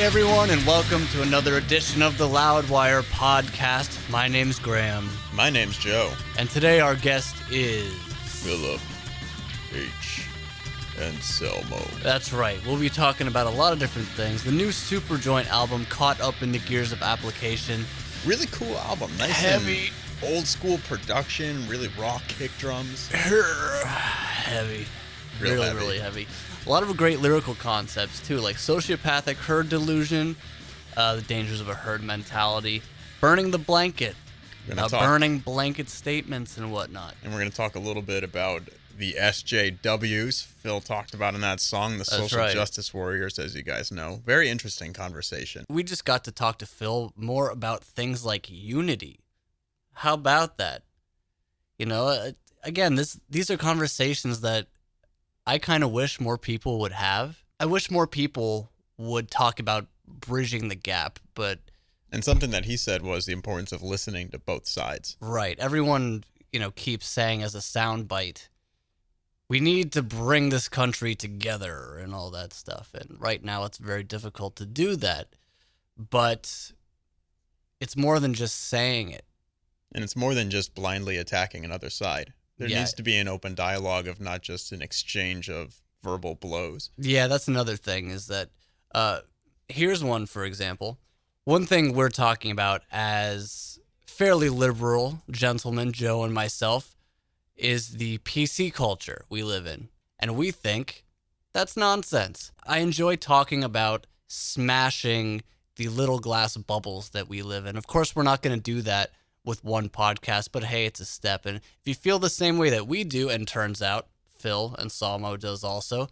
everyone, and welcome to another edition of the Loudwire podcast. My name's Graham. My name's Joe. And today our guest is... Philip H. Anselmo. That's right. We'll be talking about a lot of different things. The new Superjoint album, Caught Up in the Gears of Application. Really cool album. Nice heavy. And old school production, really raw kick drums. Heavy. Really heavy. A lot of great lyrical concepts, too, like sociopathic herd delusion, the dangers of a herd mentality, burning the blanket, burning blanket statements and whatnot. And we're going to talk a little bit about the SJWs Phil talked about in that song, the social justice warriors, as you guys know. Very interesting conversation. We just got to talk to Phil more about things like unity. How about that? You know, again, these are conversations that I kind of wish more people would have. I wish more people would talk about bridging the gap, but... And something that he said was the importance of listening to both sides. Right. Everyone, keeps saying as a soundbite, we need to bring this country together and all that stuff. And right now it's very difficult to do that. But it's more than just saying it. And it's more than just blindly attacking another side. There needs to be an open dialogue of not just an exchange of verbal blows. Yeah, that's another thing is that here's one, for example. One thing we're talking about as fairly liberal gentlemen, Joe and myself, is the PC culture we live in. And we think that's nonsense. I enjoy talking about smashing the little glass bubbles that we live in. Of course, we're not going to do that with one podcast, but hey, it's a step. And if you feel the same way that we do, and turns out Phil and Anselmo does also,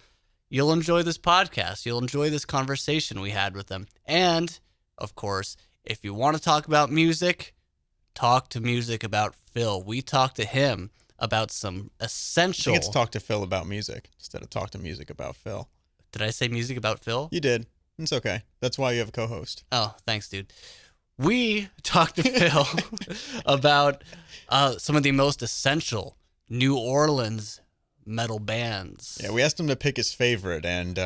you'll enjoy this podcast. You'll enjoy this conversation we had with them. And, of course, if you want to talk about music, talk to music about Phil. We talked to him about some essential... I think it's talk to Phil about music instead of talk to music about Phil. Did I say music about Phil? You did. It's okay. That's why you have a co-host. Oh, thanks, dude. We talked to Phil about some of the most essential New Orleans metal bands. Yeah, we asked him to pick his favorite, and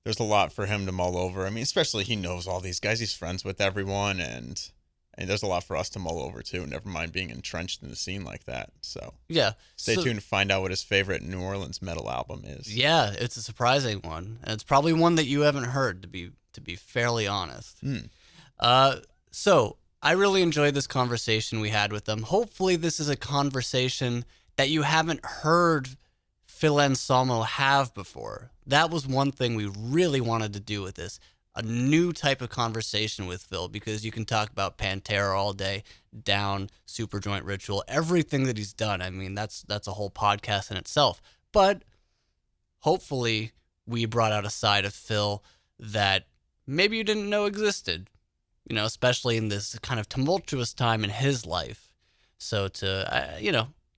there's a lot for him to mull over. I mean, especially he knows all these guys. He's friends with everyone, and there's a lot for us to mull over, too, never mind being entrenched in the scene like that. So yeah, stay tuned to find out what his favorite New Orleans metal album is. Yeah, it's a surprising one, and it's probably one that you haven't heard, to be fairly honest. So I really enjoyed this conversation we had with them. Hopefully this is a conversation that you haven't heard Phil Anselmo have before. That was one thing we really wanted to do with this. A new type of conversation with Phil, because you can talk about Pantera all day, Down, Superjoint Ritual, everything that he's done. I mean, that's a whole podcast in itself. But hopefully we brought out a side of Phil that maybe you didn't know existed. Especially in this kind of tumultuous time in his life. So to,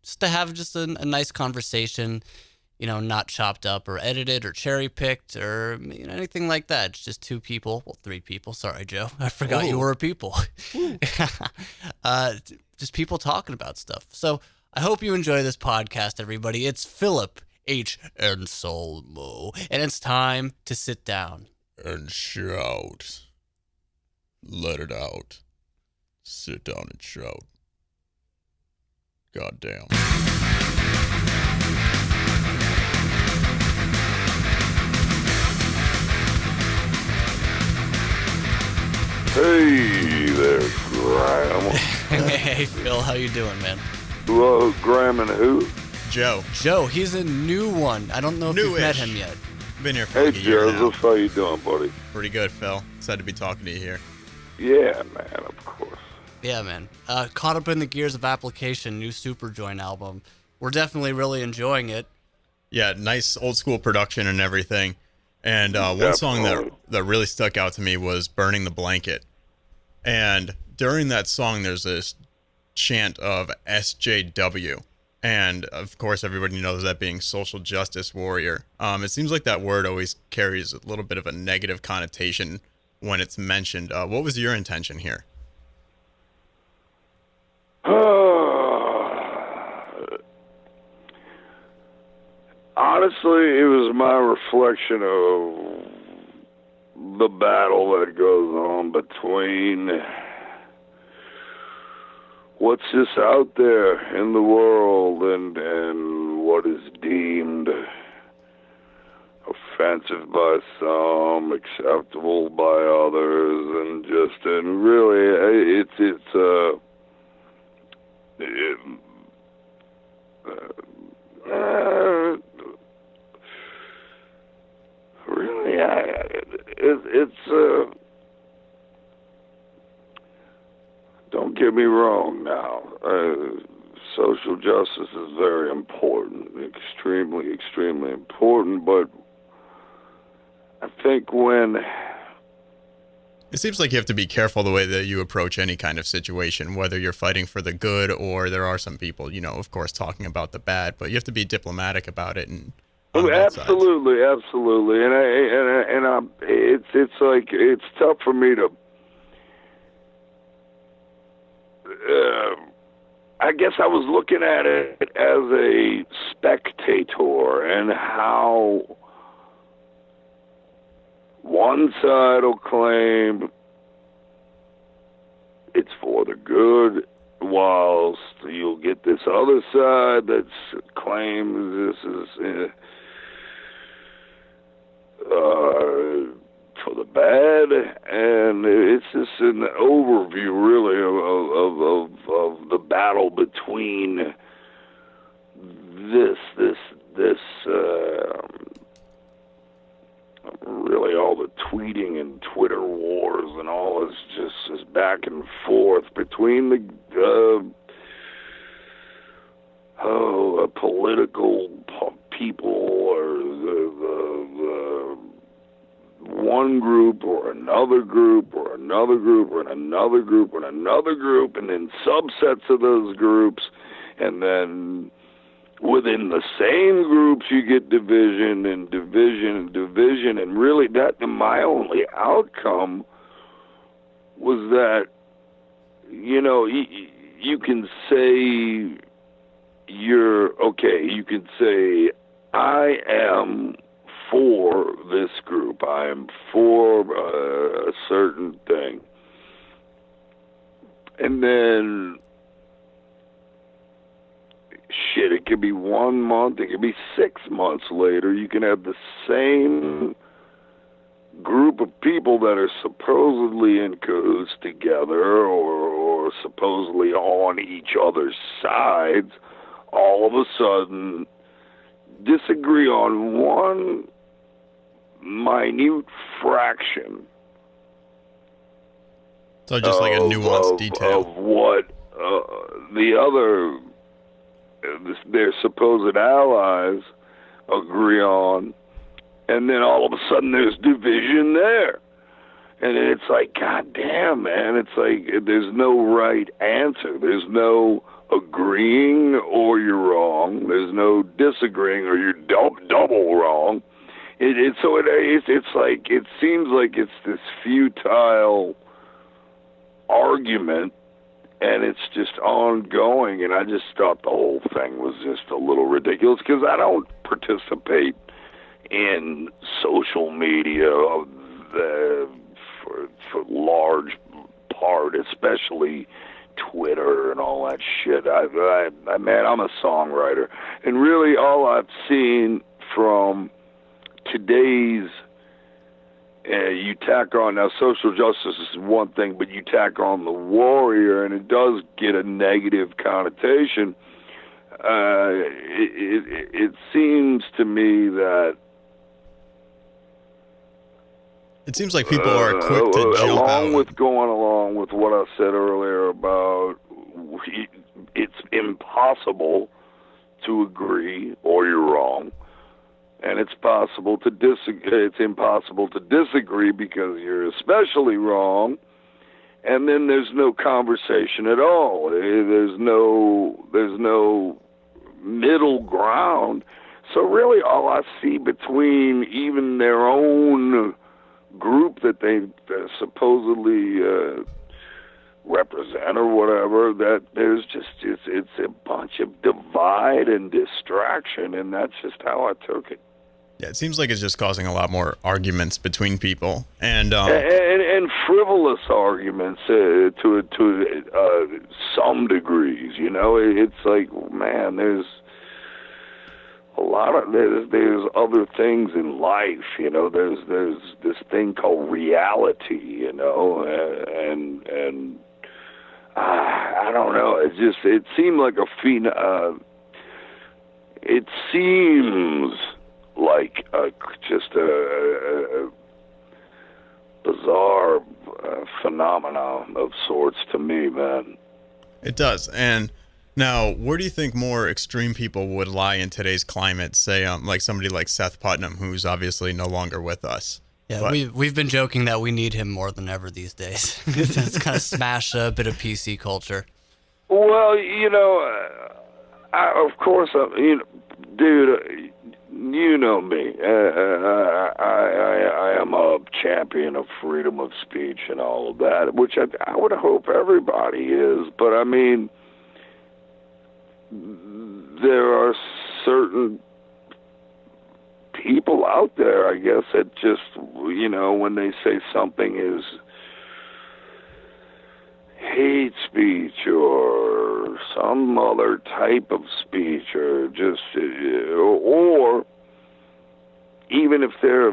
just to have just a nice conversation, not chopped up or edited or cherry picked or anything like that. It's just two people, well, three people. Sorry, Joe. I forgot you were a people. Just people talking about stuff. So I hope you enjoy this podcast, everybody. It's Philip H. Anselmo, and it's time to sit down. And shout. Let it out. Sit down and shout. Goddamn. Hey there, Graham. Hey, Phil, how you doing, man? Well, Graham and who? Joe. Joe, he's a new one. I don't know if you've met him yet. Been here for like a year now. Joseph, how you doing, buddy? Pretty good, Phil. Excited to be talking to you here. Yeah, man, of course. Yeah, man. Caught Up in the Gears of Application, new Superjoint album. We're definitely really enjoying it. Yeah, nice old school production and everything. And one song that really stuck out to me was Burning the Blanket. And during that song, there's this chant of SJW. And, of course, everybody knows that being social justice warrior. It seems like that word always carries a little bit of a negative connotation when it's mentioned. What was your intention here? Honestly, it was my reflection of the battle that goes on between what's just out there in the world and what is deemed offensive by some, acceptable by others, and really don't get me wrong now. Social justice is very important, extremely, extremely important, but I think when... It seems like you have to be careful the way that you approach any kind of situation, whether you're fighting for the good or there are some people, of course, talking about the bad, but you have to be diplomatic about it. And absolutely, and it's like it's tough for me to. I guess I was looking at it as a spectator and how one side will claim it's for the good, whilst you'll get this other side that claims this is for the bad, and it's just an overview, really, of the battle between this really all the tweeting and Twitter wars and all this just back and forth between the political people or the one group or another group or another group or another group or another group, and then subsets of those groups, and then within the same groups you get division and division and division, and really my only outcome was that, you can say you can say, I am for this group, I am for a certain thing, and then it could be 1 month, it could be 6 months later, you can have the same group of people that are supposedly in cahoots together or supposedly on each other's sides, all of a sudden disagree on one minute fraction. So just like a nuanced detail of what the other, their supposed allies agree on, and then all of a sudden there's division there. And it's like, God damn, man, it's like there's no right answer. There's no agreeing or you're wrong. There's no disagreeing or you're double wrong. It's like, it seems like it's this futile argument, and it's just ongoing, and I just thought the whole thing was just a little ridiculous, because I don't participate in social media for large part, especially Twitter and all that shit. Man, I'm a songwriter, and really all I've seen from today's you tack on, now social justice is one thing, but you tack on the warrior, and it does get a negative connotation. It seems to me that it seems like people are quick to jump out. Going along with what I said earlier about it's impossible to agree or you're wrong. And it's possible to disagree. It's impossible to disagree because you're especially wrong. And then there's no conversation at all. There's no middle ground. So really, all I see between even their own group that they supposedly represent or whatever, that there's just it's a bunch of divide and distraction, and that's just how I took it. Yeah, it seems like it's just causing a lot more arguments between people, and frivolous arguments to some degrees. You know, it's like, man, there's a lot of there's other things in life. You know, there's this thing called reality. You know, and I don't know. It seemed like it seems like just a bizarre phenomenon of sorts to me, man. It does. And now, where do you think more extreme people would lie in today's climate? Say, like somebody like Seth Putnam, who's obviously no longer with us. Yeah, but we've been joking that we need him more than ever these days. It's kind of smashed a bit of PC culture. Well, you know, of course, you know, dude, you know me. I am a champion of freedom of speech and all of that, which I would hope everybody is. But I mean, there are certain people out there, I guess, that just, you know, when they say something is hate speech or some other type of speech, or just, or even if they're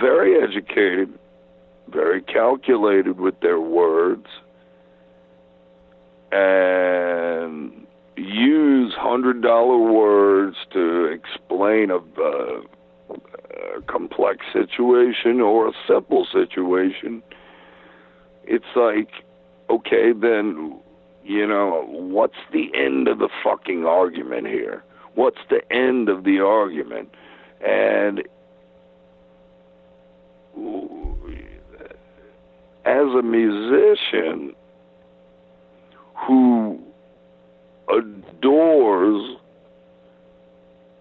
very educated, very calculated with their words, and use $100 words to explain a complex situation or a simple situation, it's like, okay, then, you know, what's the end of the fucking argument here? What's the end of the argument? And as a musician who adores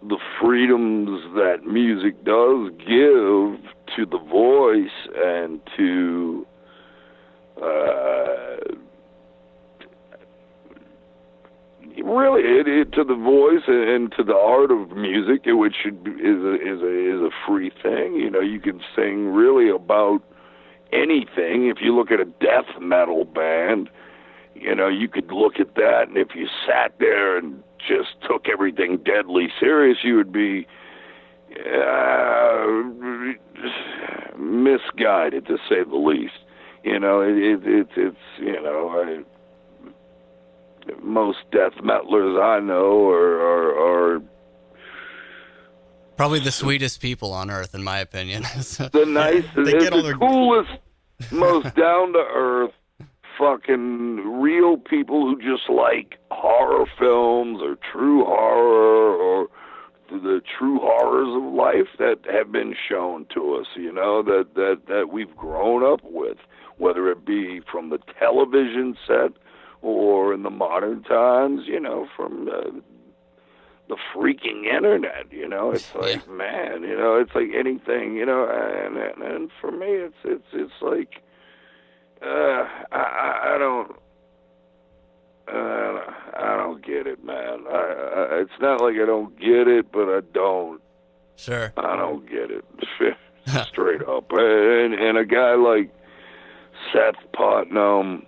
the freedoms that music does give to the voice and to really to the voice and to the art of music, which is a free thing. You know, you can sing really about anything. If you look at a death metal band, you know, you could look at that, and if you sat there and just took everything deadly serious, you would be misguided, to say the least. You know, it's you know, most death metalers I know are probably the sweetest people on earth, in my opinion. the nicest, the coolest, most down to earth, fucking real people who just like horror films or true horror or the true horrors of life that have been shown to us, you know, that we've grown up with, whether it be from the television set or in the modern times, you know, from the freaking internet, you know. It's like, man, you know, it's like anything, you know, and for me, it's like, I don't get it, man. It's not like I don't get it, but I don't. Sure. I don't get it, straight up. And a guy like Seth Putnam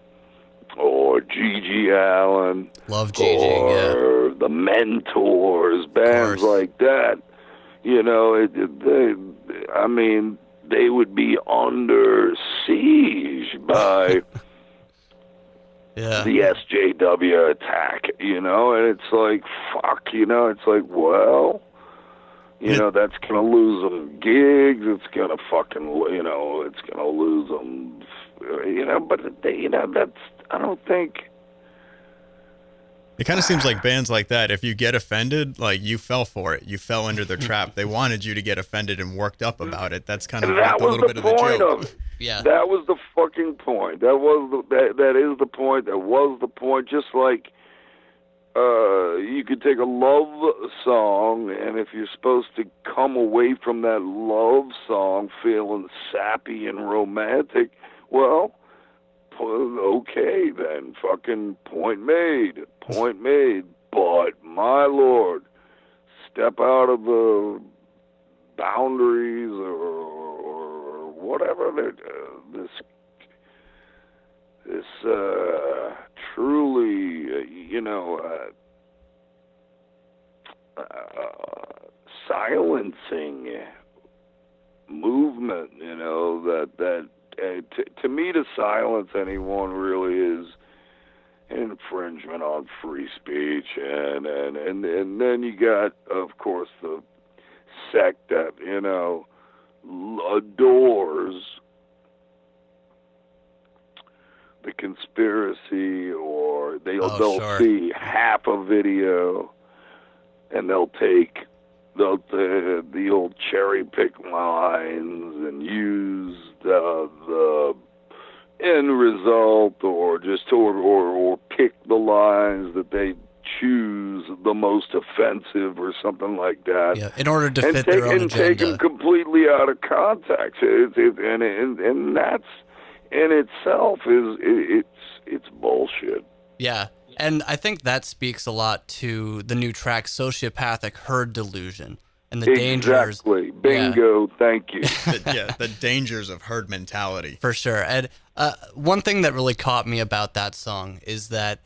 or Gigi Allen, love Gigi, or the Mentors, bands like that, you know, I mean, they would be under siege by the SJW attack, you know, and it's like, fuck, you know, it's like, well, you know, that's going to lose them gigs, it's going to fucking, you know, it's going to lose them, you know, but, you know, that's, I don't think... It kind of seems like bands like that, if you get offended, like, you fell for it. You fell into their trap. They wanted you to get offended and worked up about it. That's kind of like a little bit of the joke. Yeah. That was the fucking point. That is the point. That was the point. Just like you could take a love song, and if you're supposed to come away from that love song feeling sappy and romantic, well, okay then, fucking point made. But my lord, step out of the boundaries or whatever. This truly, silencing movement, that to me, to silence anyone really is an infringement on free speech, and then you got, of course, the sect that adores the conspiracy, or they'll sure. see half a video and they'll take the old cherry pick lines and use the end result, or pick the lines that they choose the most offensive or something like that. Yeah, in order to fit their own agenda. Take them completely out of context. And that's in itself it's bullshit. Yeah. And I think that speaks a lot to the new track, Sociopathic Herd Delusion, and the dangers. Exactly. Bingo. Yeah. Thank you. The dangers of herd mentality. For sure. And one thing that really caught me about that song is that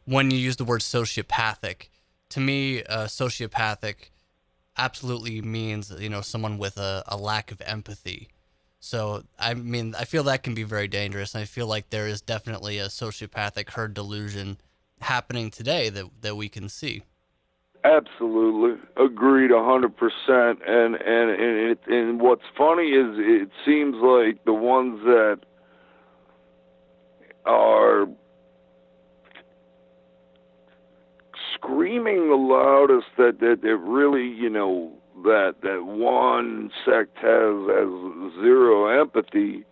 when you use the word sociopathic, to me, sociopathic absolutely means, someone with a lack of empathy. So, I mean, I feel that can be very dangerous. And I feel like there is definitely a sociopathic herd delusion happening today that we can see. Absolutely. Agreed 100%. And what's funny is it seems like the ones that are screaming the loudest that really, that one sect has zero empathy,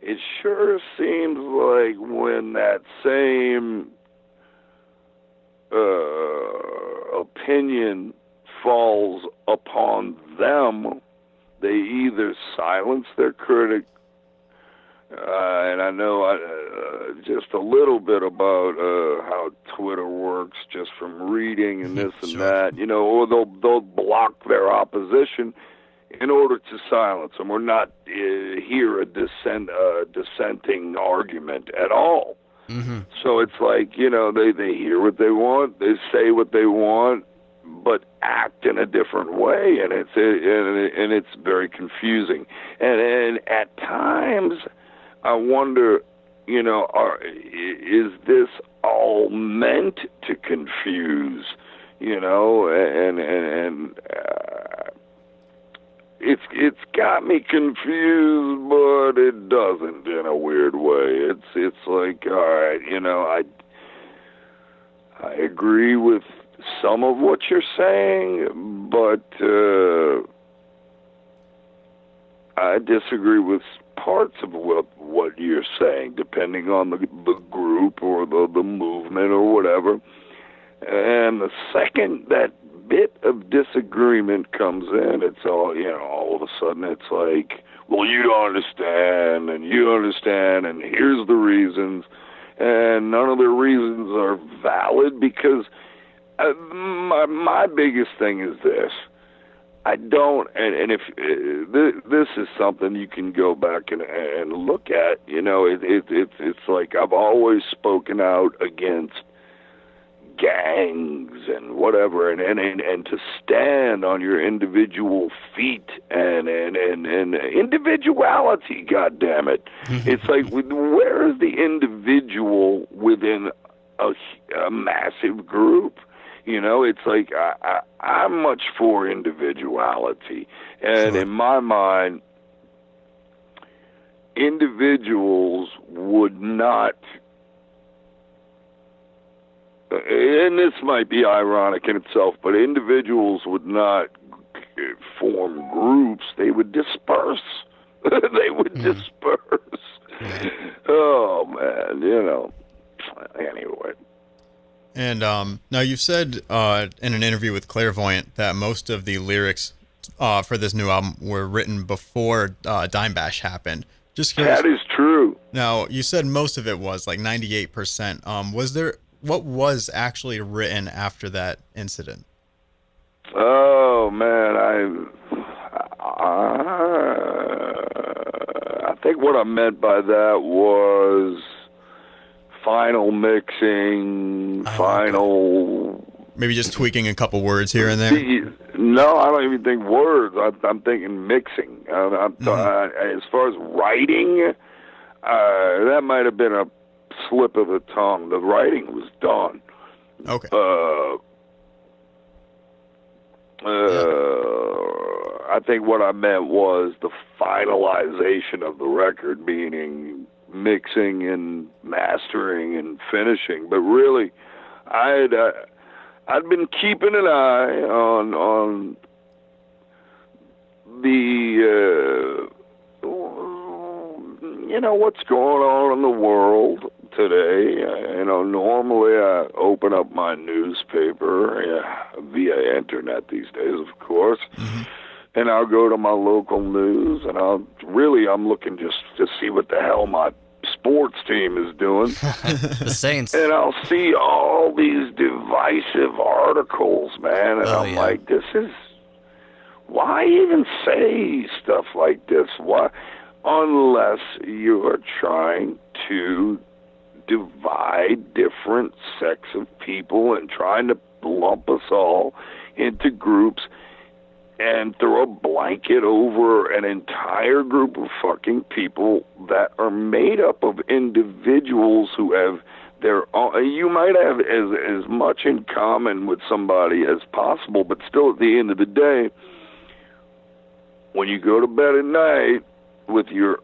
it sure seems like when that same opinion falls upon them, they either silence their critic, and I know just a little bit about how Twitter works just from reading and this and that, or they'll block their opposition in order to silence them or not hear a dissenting argument at all. Mm-hmm. So it's like, they hear what they want, they say what they want, but act in a different way, and it's very confusing. And at times, I wonder, is this all meant to confuse? It's got me confused, but it doesn't in a weird way. It's like, all right, I agree with some of what you're saying, but I disagree with parts of what you're saying, depending on the group or the movement or whatever. And the second that bit of disagreement comes in, it's all of a sudden it's like, well, you don't understand, and you understand, and here's the reasons, and none of the reasons are valid, because my biggest thing is this. I don't, and if this is something you can go back and look at, it's like I've always spoken out against gangs and whatever, and to stand on your individual feet and individuality. God damn it! It's like, where is the individual within a massive group? It's like I'm much for individuality, and sure. In my mind, individuals would not. And this might be ironic in itself, but individuals would not form groups. They would disperse. They would disperse. Oh, man, Anyway. And now you've said in an interview with Clairvoyant that most of the lyrics for this new album were written before Dime Bash happened. Just curious. That is true. Now, you said most of it was like 98%. What was actually written after that incident? Oh man, I think what I meant by that was final mixing, final. Maybe just tweaking a couple words here and there. No, I don't even think words. I'm thinking mixing. As far as writing, that might have been a slip of the tongue. The writing was done. Okay. I think what I meant was the finalization of the record, meaning mixing and mastering and finishing. But really, I'd been keeping an eye on the what's going on in the world today. Normally I open up my newspaper via internet these days, of course, and I'll go to my local news, and I'm looking just to see what the hell my sports team is doing. The Saints. And I'll see all these divisive articles, man, and I'm like, why even say stuff like this? Why? Unless you are trying to divide different sects of people and trying to lump us all into groups and throw a blanket over an entire group of fucking people that are made up of individuals who have their own. You might have as much in common with somebody as possible, but still at the end of the day, when you go to bed at night with your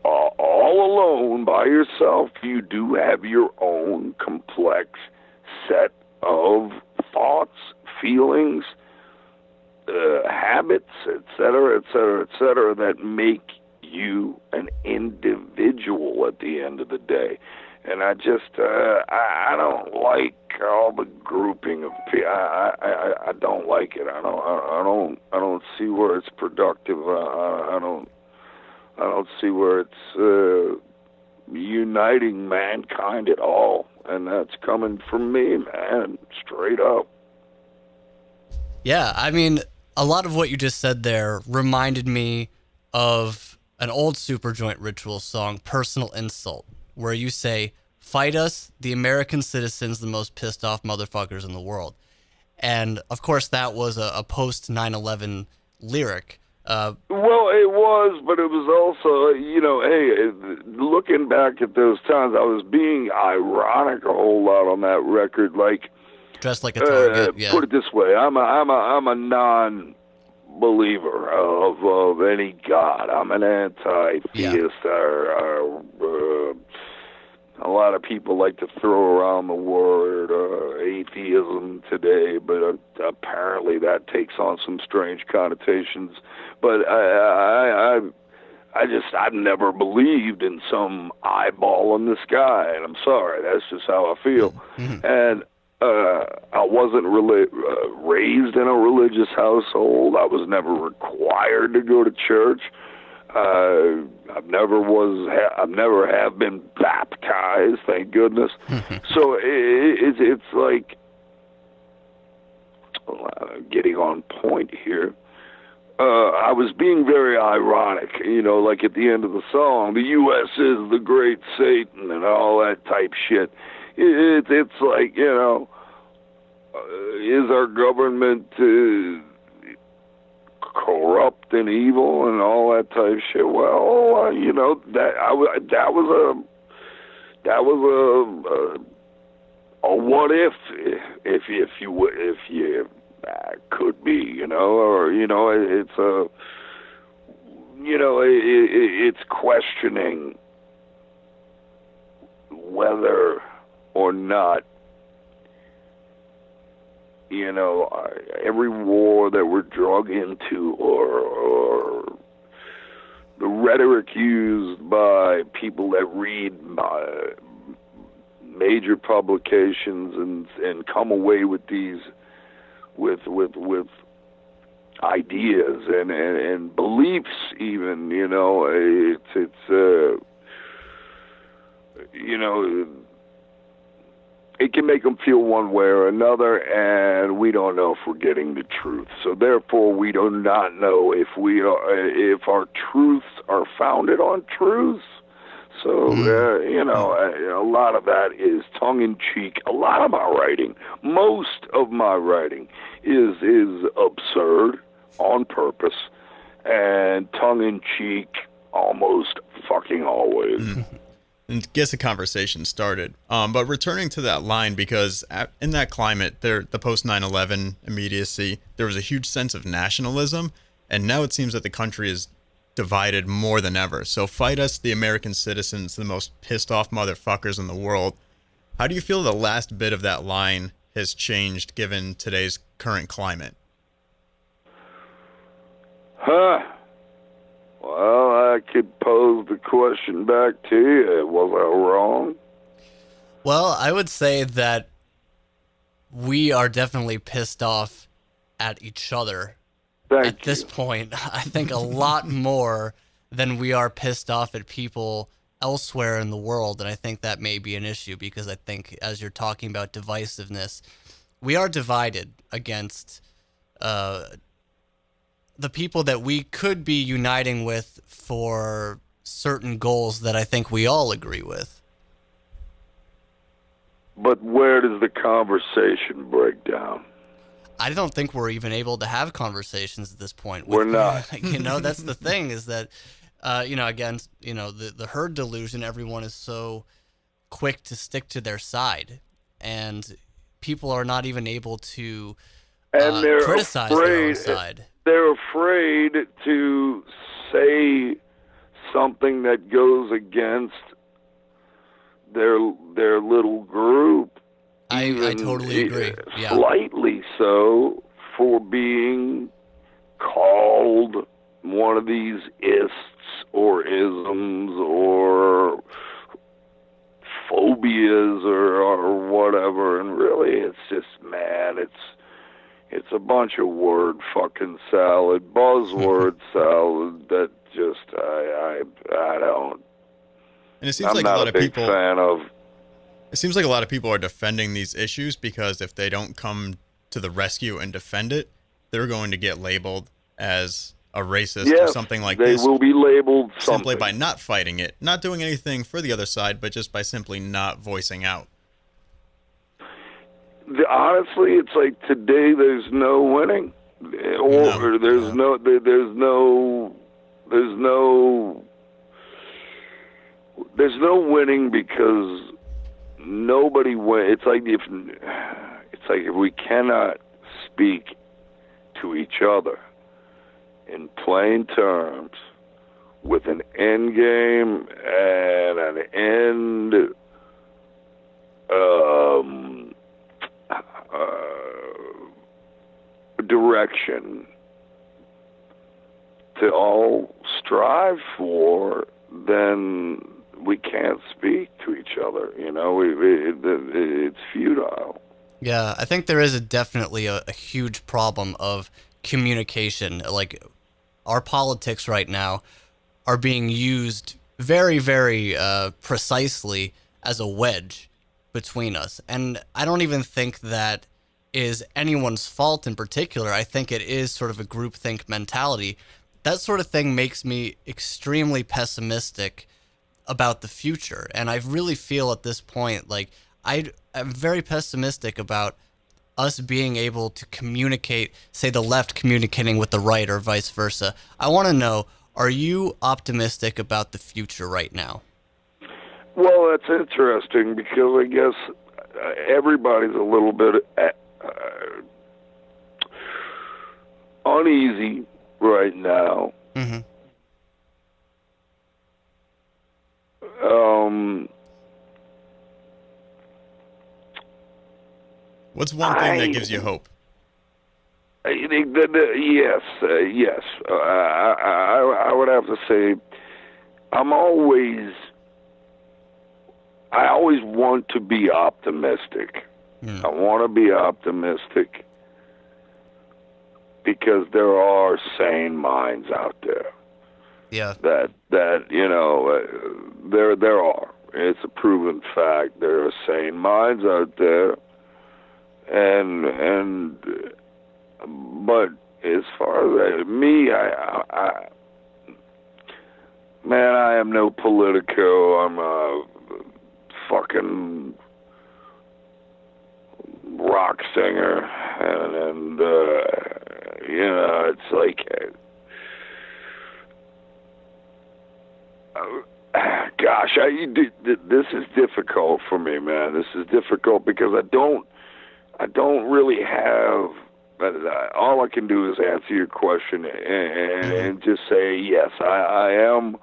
all alone by yourself, you do have your own complex set of thoughts, feelings, habits, etc., that make you an individual at the end of the day. And I just, I don't like all the grouping of people. I don't like it. I don't see where it's productive. I don't see where it's uniting mankind at all. And that's coming from me, man, straight up. Yeah, I mean, a lot of what you just said there reminded me of an old Superjoint Ritual song, Personal Insult, where you say, "Fight us, the American citizens, the most pissed off motherfuckers in the world." And of course that was a post 9/11 lyric. Well, it was, but it was also, hey, looking back at those times, I was being ironic a whole lot on that record. Like, dressed like a target. Yeah. Put it this way: I'm a non-believer of any god. I'm an anti-theist. A lot of people like to throw around the word atheism today, but apparently that takes on some strange connotations. But I've never believed in some eyeball in the sky, and I'm sorry, that's just how I feel. And I wasn't raised in a religious household. I was never required to go to church. I've never have been baptized, thank goodness. So it's like, getting on point here. I was being very ironic, like at the end of the song, the U.S. is the great Satan and all that type shit. It's like, is our government corrupt and evil and all that type shit? Well, that was a what if you could be, or it's questioning whether or not, every war that we're drug into, or the rhetoric used by people that read major publications and come away with these with ideas and beliefs, even, it can make them feel one way or another, and we don't know if we're getting the truth. So therefore, we do not know if our truths are founded on truths. So, a lot of that is tongue-in-cheek. A lot of my writing, most of my writing, is absurd on purpose and tongue-in-cheek almost fucking always. And gets the conversation started. But returning to that line, because in that climate, the post 9/11 immediacy, there was a huge sense of nationalism, and now it seems that the country is divided more than ever. So fight us, the American citizens, the most pissed off motherfuckers in the world. How do you feel the last bit of that line has changed given today's current climate? Well, I could pose the question back to you. Was I wrong? Well, I would say that we are definitely pissed off at each other. At this point, I think a lot more than we are pissed off at people elsewhere in the world. And I think that may be an issue because I think as you're talking about divisiveness, we are divided against the people that we could be uniting with for certain goals that I think we all agree with. But where does the conversation break down? I don't think we're even able to have conversations at this point. We're not. That's the thing is that, again, the herd delusion, everyone is so quick to stick to their side. And people are not even able to criticize their own side. They're afraid to say something that goes against their little group. I totally agree. Yeah. Slightly so, for being called one of these ists or isms or phobias or whatever. And really, it's just, man, it's a bunch of word fucking salad, buzzword salad that just I don't. And it seems I'm like not a lot of big people. Fan of. It seems like a lot of people are defending these issues because if they don't come to the rescue and defend it, they're going to get labeled as a racist or something like this. They will be labeled simply something. by not fighting it, not doing anything for the other side, but just by simply not voicing out. Honestly, it's like today there's no winning, or there's no winning because nobody wins. It's like if we cannot speak to each other in plain terms with an end game and an end direction to all strive for, then we can't speak to each other. It's futile. Yeah, I think there is definitely a huge problem of communication. Like, our politics right now are being used very, very precisely as a wedge between us. And I don't even think that is anyone's fault in particular. I think it is sort of a groupthink mentality. That sort of thing makes me extremely pessimistic about the future. And I really feel at this point, like, I'm very pessimistic about us being able to communicate, say the left communicating with the right or vice versa. I want to know, are you optimistic about the future right now? Well, that's interesting because I guess everybody's a little bit uneasy right now. Mm-hmm. What's one thing that gives you hope? Yes. I would have to say I always want to be optimistic. I want to be optimistic because there are sane minds out there. Yeah. That there are. It's a proven fact. There are sane minds out there, but as far as me, man, I am no politico. I'm a fucking rock singer, and it's like, gosh, this is difficult for me, man. This is difficult because I don't really have. All I can do is answer your question and just say yes. I am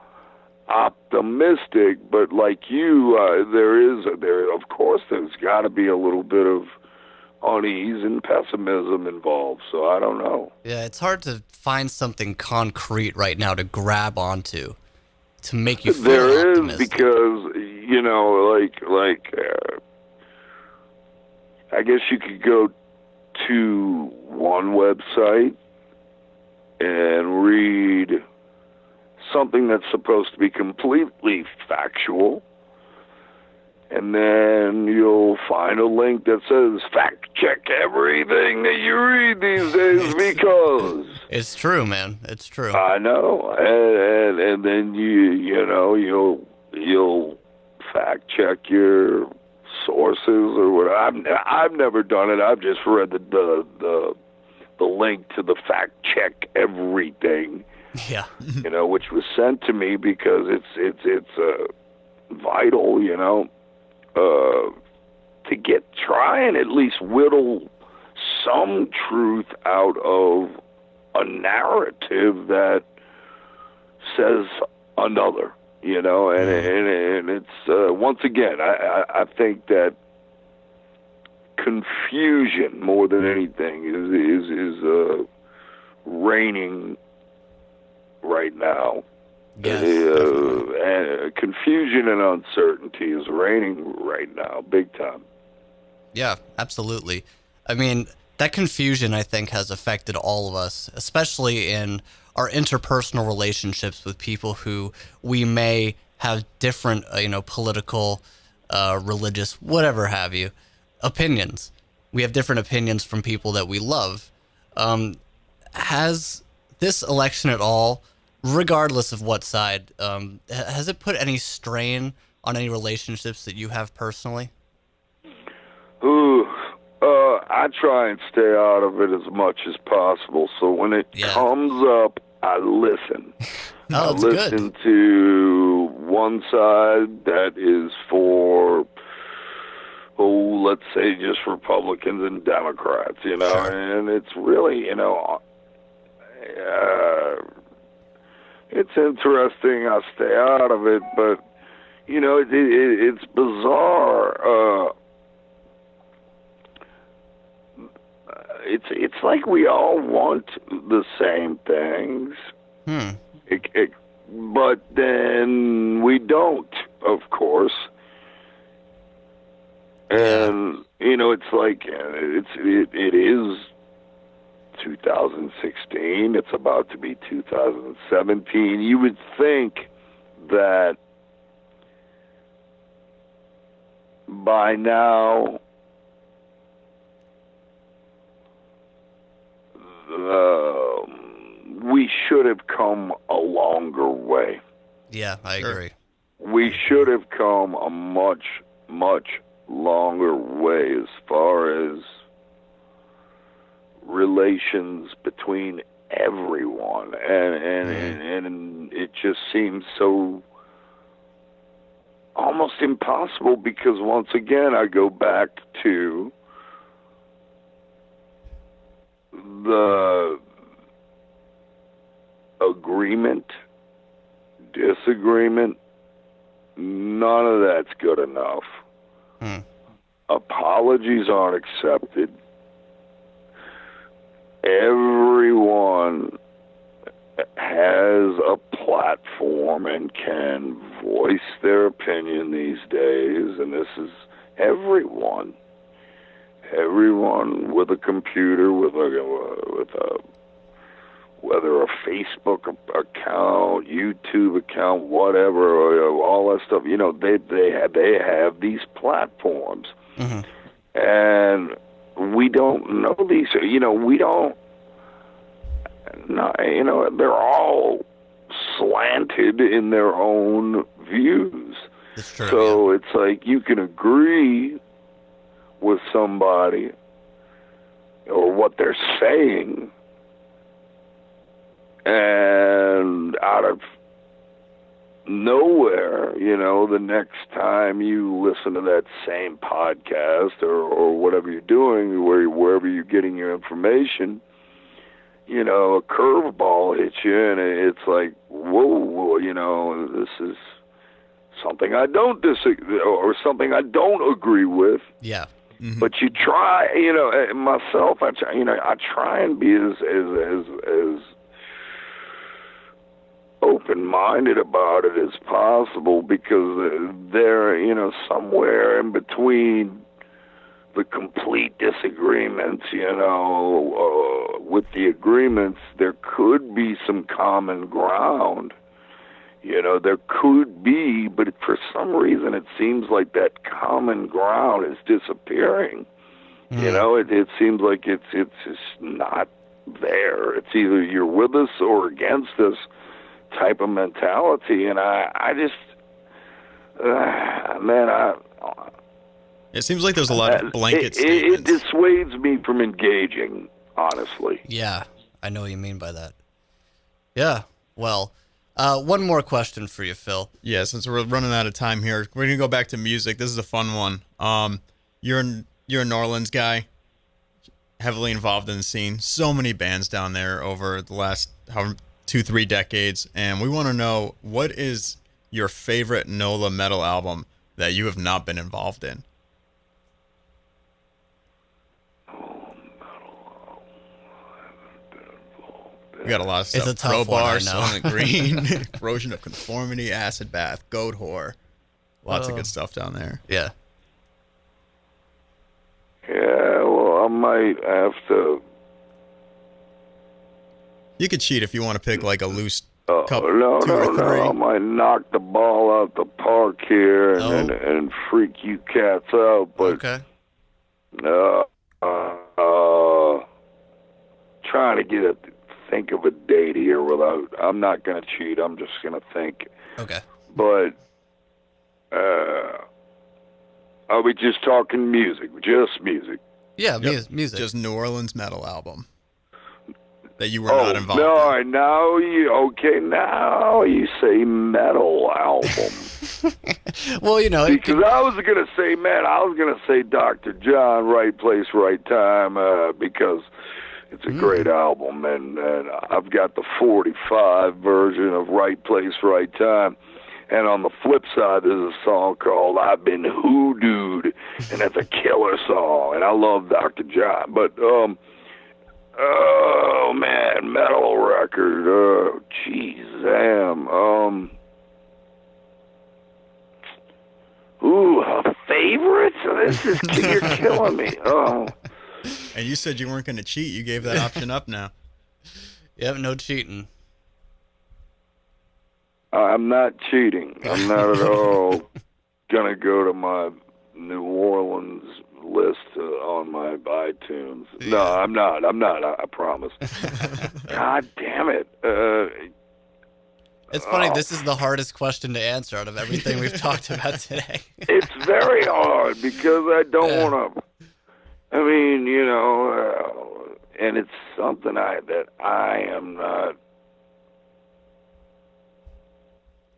optimistic, but like you, of course there's got to be a little bit of unease and pessimism involved. So I don't know. Yeah, it's hard to find something concrete right now to grab onto to make you feel there optimistic. Is because I guess you could go to one website and read something that's supposed to be completely factual, and then you'll find a link that says fact check everything that you read these days because it's true, man. It's true. I know, and then you'll fact check your sources or whatever. I've never done it. I've just read the link to the fact check everything. Yeah. Which was sent to me because it's vital, to try and at least whittle some truth out of a narrative that says another, and it's once again, I think that confusion more than anything is reigning right now. Yes, and confusion and uncertainty is reigning right now, big time. Yeah, absolutely. I mean, that confusion, I think, has affected all of us, especially in our interpersonal relationships with people who we may have different, political, religious, whatever have you, opinions. We have different opinions from people that we love. Has this election at all, regardless of what side, has it put any strain on any relationships that you have personally? Ooh, I try and stay out of it as much as possible. So when it comes up, I listen. I listen to one side that is for, let's say just Republicans and Democrats, Sure. and it's really, it's interesting. I stay out of it, but it's bizarre. It's like we all want the same things, but then we don't, of course. And it's like it is 2016. It's about to be 2017. You would think that by now we should have come a longer way. Yeah, I agree. We should have come a much, much longer way as far as relations between everyone, and it just seems so almost impossible because once again I go back to the agreement, disagreement, none of that's good enough. Apologies aren't accepted. Everyone has a platform and can voice their opinion these days, and this is everyone with a computer, with a whether a Facebook account, YouTube account, whatever, or all that stuff, they have these platforms. Mm-hmm. And we don't know these, we don't, they're all slanted in their own views. That's true, so it's like you can agree with somebody or what they're saying, and out of nowhere, the next time you listen to that same podcast or whatever you're doing, wherever you're getting your information, a curveball hits you, and it's like, whoa, this is something I don't disagree or something I don't agree with. Yeah. Mm-hmm. But you try, myself, I try and be as open-minded about it as possible, because they're, somewhere in between the complete disagreements, with the agreements, there could be some common ground. There could be, but for some reason it seems like that common ground is disappearing. It seems like it's just not there. It's either you're with us or against us type of mentality, and I just, it seems like there's a lot of blanket statements. It dissuades me from engaging, honestly. Yeah, I know what you mean by that. Yeah, well, one more question for you, Phil. Yeah, since we're running out of time here, we're gonna go back to music. This is a fun one. You're a New Orleans guy, heavily involved in the scene. So many bands down there over the last 2-3 decades, and we want to know, what is your favorite NOLA metal album that you have not been involved in? We got a lot of stuff. It's a tough one, Crowbar, Soylent Green, Corrosion of Conformity, Acid Bath, Goat Whore. Lots of good stuff down there. Yeah. Yeah, well, I might have to. You could cheat if you want to pick like a loose couple, no, 2 or 3. I might knock the ball out the park here and freak you cats out, but okay. Trying to think of a date here without. I'm not going to cheat. I'm just going to think. Okay. But are we just talking music? Just music? Yeah, music. Just New Orleans metal album that you were not involved in. No, now you say metal album. Well, because I was gonna say Dr. John, Right Place, Right Time, because it's a great album, and I've got the 45 version of Right Place, Right Time. And on the flip side, there's a song called I've Been Hoodooed, and that's a killer song, and I love Dr. John. But, oh, man, metal record, jeez, damn. A favorite? You're killing me. Oh. And you said you weren't going to cheat. You gave that option up now. Yep, no cheating. I'm not cheating. I'm not at all going to go to my New Orleans list on my iTunes. Yeah. No, I'm not. I promise. God damn it. It's funny. This is the hardest question to answer out of everything we've talked about today. It's very hard because I don't want to. I mean, and it's something that I am not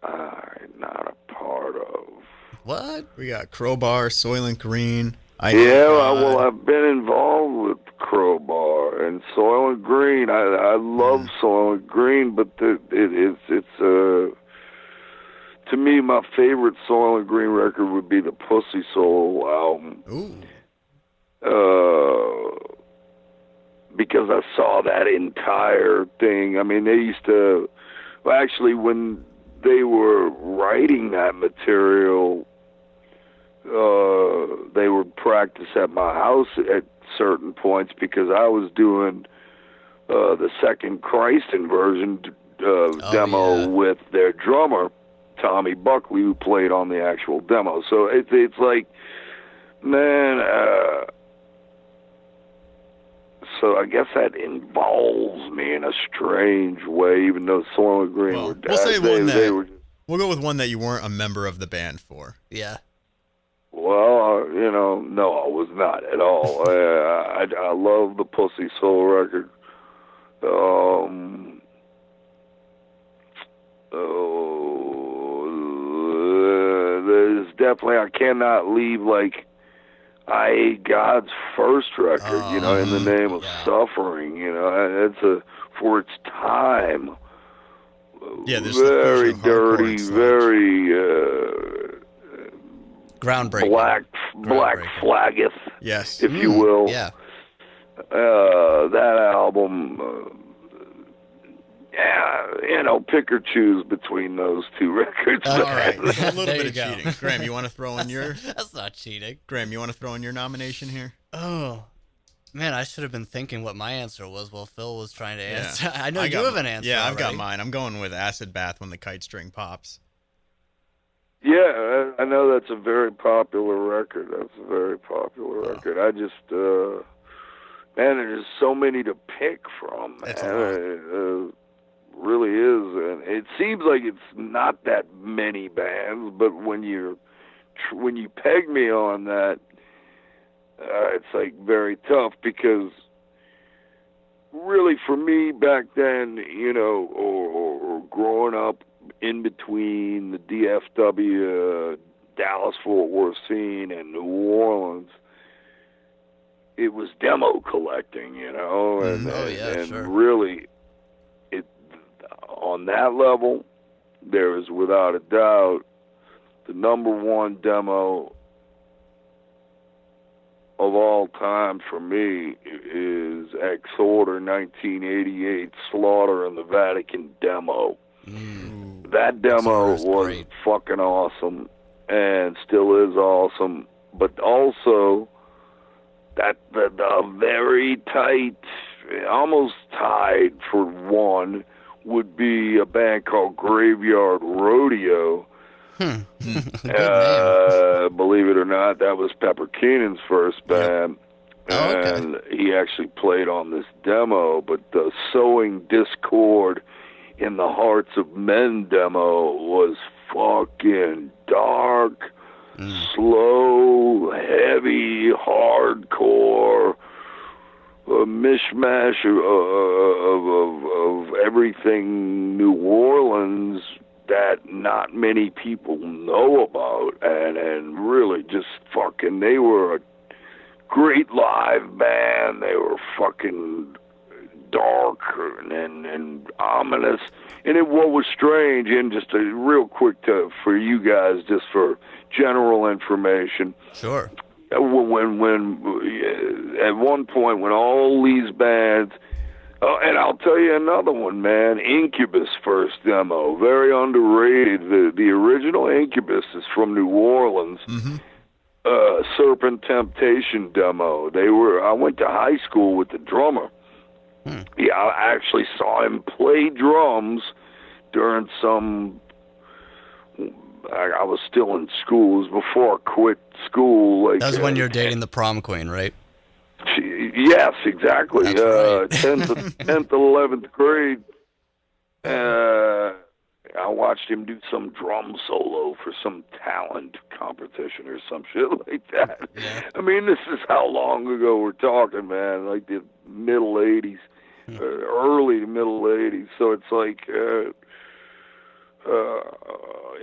a part of. What? We got Crowbar, Soylent Green. Well, I've been involved with Crowbar and Soylent Green. I love Soylent Green, but it's to me, my favorite Soylent Green record would be the Pussy Soul album. Ooh. Because I saw that entire thing. I mean, they used to. Well, actually, when they were writing that material, they would practice at my house at certain points because I was doing the second Christ Inversion demo with their drummer, Tommy Buckley, who played on the actual demo. So it's like, man, so I guess that involves me in a strange way, even though Soylent Green were dead. We'll say we'll go with one that you weren't a member of the band for. Yeah. Well, no, I was not at all. I love the Pussy Soul record. There's definitely, I cannot leave, like, I Hate God's first record, In the Name of Suffering, it's for its time. Yeah, this very dirty, very groundbreaking, black flaggeth, yes, if you will. Yeah, that album. Pick or choose between those two records. All right, a little There bit of you go. cheating. Graham, you want to throw in your? That's not cheating. Graham, you want to throw in your nomination here? Oh, man, I should have been thinking what my answer was while Phil was trying to answer. Yeah. I know you have an answer. Yeah, I've already. got mine. I'm going with Acid Bath When the Kite String Pops. Yeah, I know that's a very popular record. I just, man, there's so many to pick from. It's Man. Really is, and it seems like it's not that many bands, but when you peg me on that, it's like very tough, because really for me back then, or growing up in between the DFW, Dallas-Fort Worth scene and New Orleans, it was demo collecting, and sure. really, on that level, there is without a doubt the number one demo of all time for me is Exhorder 1988 Slaughter in the Vatican demo. That demo was great. fucking awesome and still is awesome, but also that the very tight, almost tied for one, would be a band called Graveyard Rodeo. Good name. Believe it or not, that was Pepper Keenan's first band. Oh, okay. And he actually played on this demo, but the Sowing Discord in the Hearts of Men demo was fucking dark, slow, heavy, hardcore, a mishmash of everything New Orleans that not many people know about, and really just fucking, they were a great live band. They were fucking dark and ominous. And what was strange, and just a real quick for you guys, just for general information. Sure. When at one point when all these bands, and I'll tell you another one, man, Incubus first demo, very underrated. The original Incubus is from New Orleans. Serpent Temptation demo. I went to high school with the drummer. Yeah, I actually saw him play drums during some. I was still in school. It was before I quit school. Like, That was when you were dating the prom queen, right? Yes, exactly. That's right. 10th, 11th grade. I watched him do some drum solo for some talent competition or some shit like that. Yeah. I mean, this is how long ago we're talking, man. Like the middle 80s, early to middle 80s. So it's like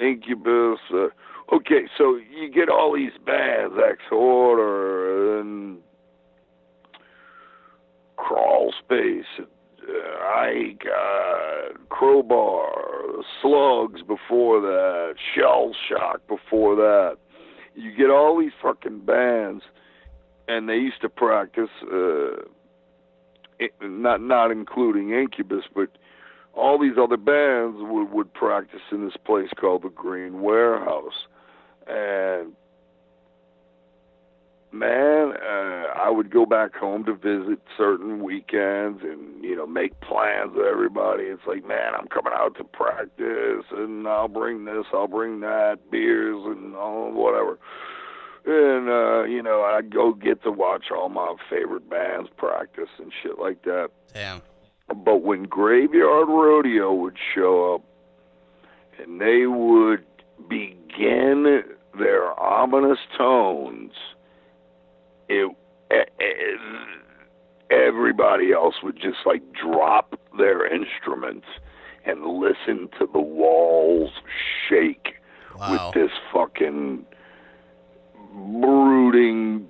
Incubus. Okay, so you get all these bands, Exhorder and Crawl Space, Crowbar, Slugs before that, Shell Shock before that. You get all these fucking bands, and they used to practice, not including Incubus, but all these other bands would practice in this place called the Green Warehouse. And man, I would go back home to visit certain weekends and, make plans with everybody. It's like, man, I'm coming out to practice and I'll bring this, I'll bring that, beers and whatever. And, I'd go get to watch all my favorite bands practice and shit like that. Damn. But when Graveyard Rodeo would show up and they would begin their ominous tones, everybody else would just like drop their instruments and listen to the walls shake. Wow. With this fucking brooding,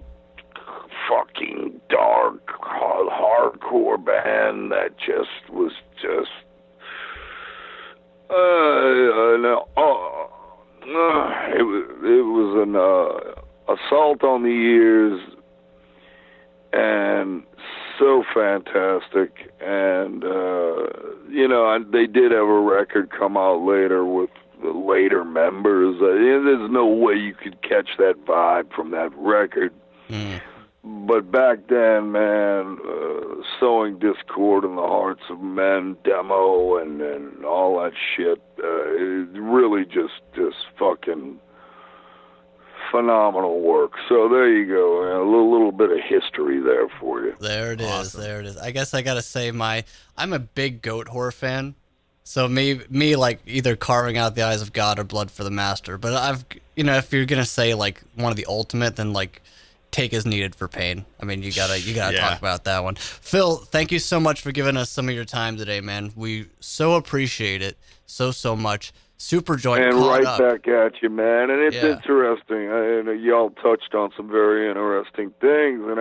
fucking dark, hardcore band that just was just it was an assault on the ears, and so fantastic. And they did have a record come out later with the later members. There's no way you could catch that vibe from that record. But back then, man, Sowing Discord in the Hearts of Men demo and all that shit, it really just fucking phenomenal work. So there you go, man. A little bit of history there for you. There it is. There it is. I guess I gotta say I'm a big Goat Whore fan. So me like either Carving Out the Eyes of God or Blood for the Master. But if you're gonna say like one of the ultimate, then like Take As Needed for Pain. I mean, you gotta talk about that one. Phil, thank you so much for giving us some of your time today, man. We so appreciate it so much. Super joint. And right back at you, man. And it's interesting. Y'all touched on some very interesting things, and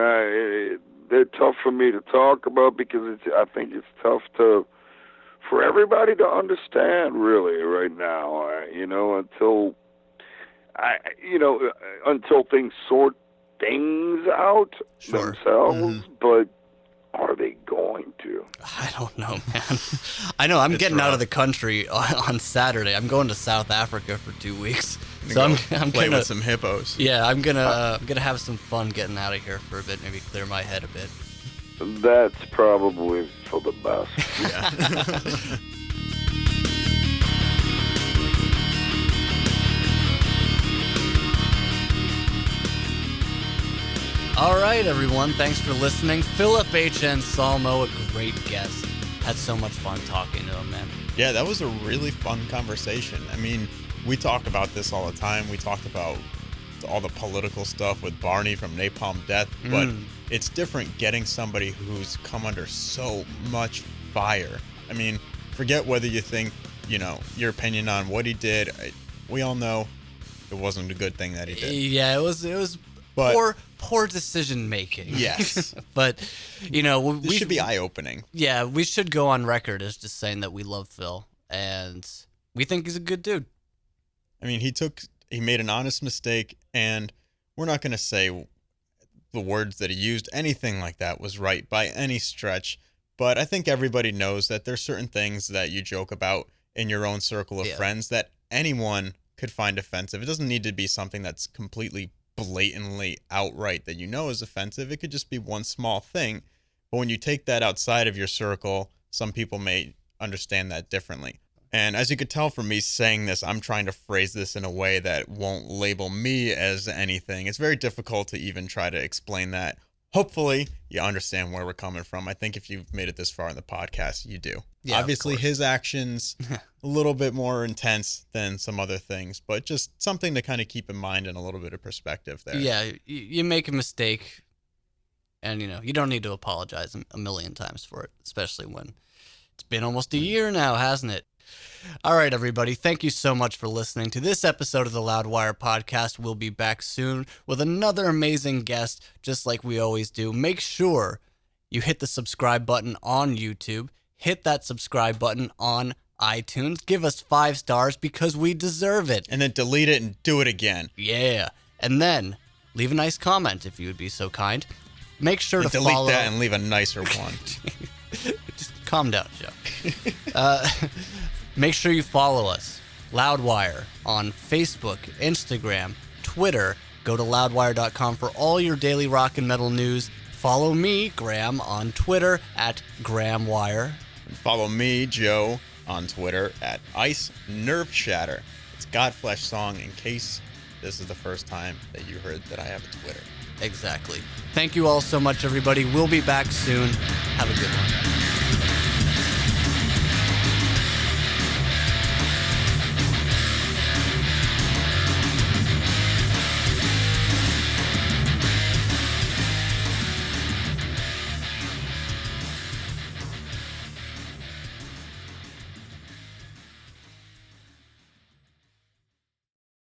they're tough for me to talk about because I think it's tough for everybody to understand really right now. Until things sort things out themselves, but are they going to? I don't know, man. I know I'm getting out of the country on Saturday. I'm going to South Africa for 2 weeks, so I'm play with some hippos. Yeah, I'm gonna have some fun getting out of here for a bit, maybe clear my head a bit. That's probably for the best. Yeah. All right, everyone. Thanks for listening. Philip H. Anselmo, a great guest. Had so much fun talking to him, man. Yeah, that was a really fun conversation. I mean, we talk about this all the time. We talked about all the political stuff with Barney from Napalm Death, but it's different getting somebody who's come under so much fire. I mean, forget whether you think, your opinion on what he did. We all know it wasn't a good thing that he did. Yeah, it was poor decision making. Yes. But, this should be eye-opening. Yeah, we should go on record as just saying that we love Phil, and we think he's a good dude. I mean, he made an honest mistake, and we're not going to say the words that he used, anything like that was right by any stretch, but I think everybody knows that there's certain things that you joke about in your own circle of friends that anyone could find offensive. It doesn't need to be something that's completely blatantly outright that is offensive. It could just be one small thing, but when you take that outside of your circle, some people may understand that differently. And as you could tell from me saying this, I'm trying to phrase this in a way that won't label me as anything. It's very difficult to even try to explain that. Hopefully you understand where we're coming from. I think if you've made it this far in the podcast, you do. Yeah, obviously his actions a little bit more intense than some other things, but just something to kind of keep in mind and a little bit of perspective there. Yeah, you make a mistake and you don't need to apologize a million times for it, especially when it's been almost a year now, hasn't it? All right, everybody. Thank you so much for listening to this episode of the Loudwire podcast. We'll be back soon with another amazing guest, just like we always do. Make sure you hit the subscribe button on YouTube. Hit that subscribe button on iTunes. Give us 5 stars because we deserve it. And then delete it and do it again. Yeah. And then leave a nice comment if you would be so kind. Make sure to delete follow. That and leave a nicer one. Just calm down, Joe. Make sure you follow us, Loudwire, on Facebook, Instagram, Twitter, Go to loudwire.com for all your daily rock and metal news. Follow me, Graham, on Twitter at GrahamWire. And follow me, Joe, on Twitter at IceNerveShatter. It's Godflesh song in case this is the first time that you heard that I have a Twitter. Exactly. Thank you all so much, everybody. We'll be back soon. Have a good one.